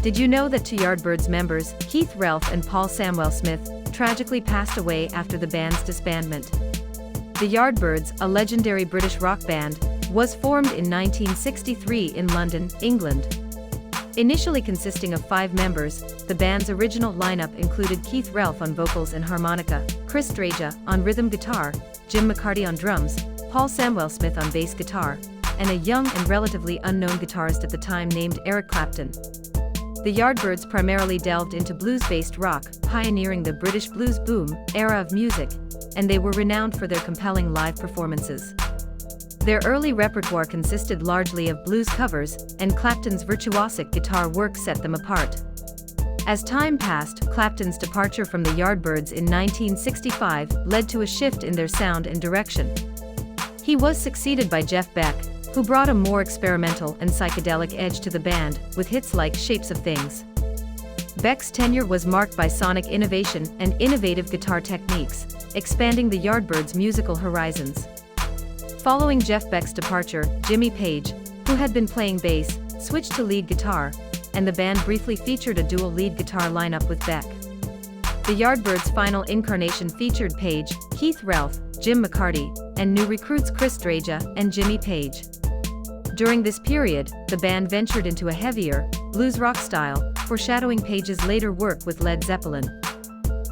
Did you know that two Yardbirds members, Keith Relf and Paul Samwell-Smith, tragically passed away after the band's disbandment? The Yardbirds, a legendary British rock band, was formed in 1963 in London, England. Initially consisting of 5 members, the band's original lineup included Keith Relf on vocals and harmonica, Dreja on rhythm guitar, Jim McCarty on drums, Paul Samwell-Smith on bass guitar, and a young and relatively unknown guitarist at the time named Eric Clapton. The Yardbirds primarily delved into blues-based rock, pioneering the British blues boom era of music, and they were renowned for their compelling live performances. Their early repertoire consisted largely of blues covers, and Clapton's virtuosic guitar work set them apart. As time passed, Clapton's departure from the Yardbirds in 1965 led to a shift in their sound and direction. He was succeeded by Jeff Beck, who brought a more experimental and psychedelic edge to the band, with hits like Shapes of Things. Beck's tenure was marked by sonic innovation and innovative guitar techniques, expanding the Yardbirds' musical horizons. Following Jeff Beck's departure, Jimmy Page, who had been playing bass, switched to lead guitar, and the band briefly featured a dual lead guitar lineup with Beck. The Yardbirds' final incarnation featured Page, Keith Relf, Jim McCarty, and new recruits Dreja and Jimmy Page. During this period, the band ventured into a heavier, blues rock style, foreshadowing Page's later work with Led Zeppelin.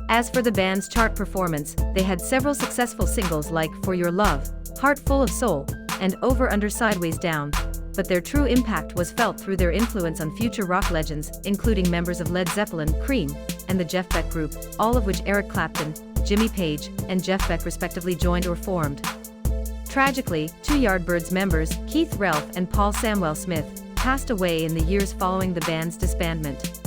As for the band's chart performance, they had several successful singles like For Your Love, Heart Full of Soul, and Over Under Sideways Down, but their true impact was felt through their influence on future rock legends, including members of Led Zeppelin, Cream, and the Jeff Beck Group, all of which Eric Clapton, Jimmy Page, and Jeff Beck respectively joined or formed. Tragically, two Yardbirds members, Keith Relf and Paul Samwell-Smith, passed away in the years following the band's disbandment.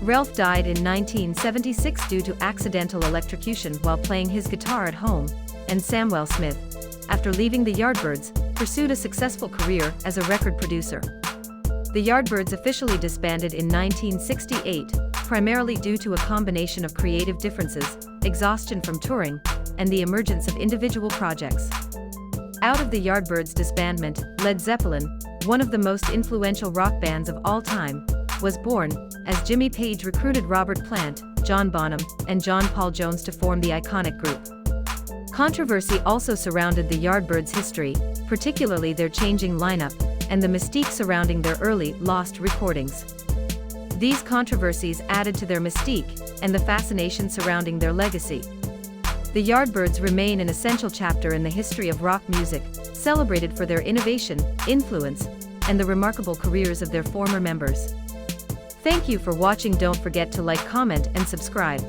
Relf died in 1976 due to accidental electrocution while playing his guitar at home, and Samwell-Smith, after leaving the Yardbirds, pursued a successful career as a record producer. The Yardbirds officially disbanded in 1968, primarily due to a combination of creative differences, exhaustion from touring, and the emergence of individual projects. Out of the Yardbirds' disbandment, Led Zeppelin, one of the most influential rock bands of all time, was born, as Jimmy Page recruited Robert Plant, John Bonham, and John Paul Jones to form the iconic group. Controversy also surrounded the Yardbirds' history, particularly their changing lineup, and the mystique surrounding their early, lost recordings. These controversies added to their mystique, and the fascination surrounding their legacy. The Yardbirds remain an essential chapter in the history of rock music, celebrated for their innovation, influence, and the remarkable careers of their former members. Thank you for watching. Don't forget to like, comment, and subscribe.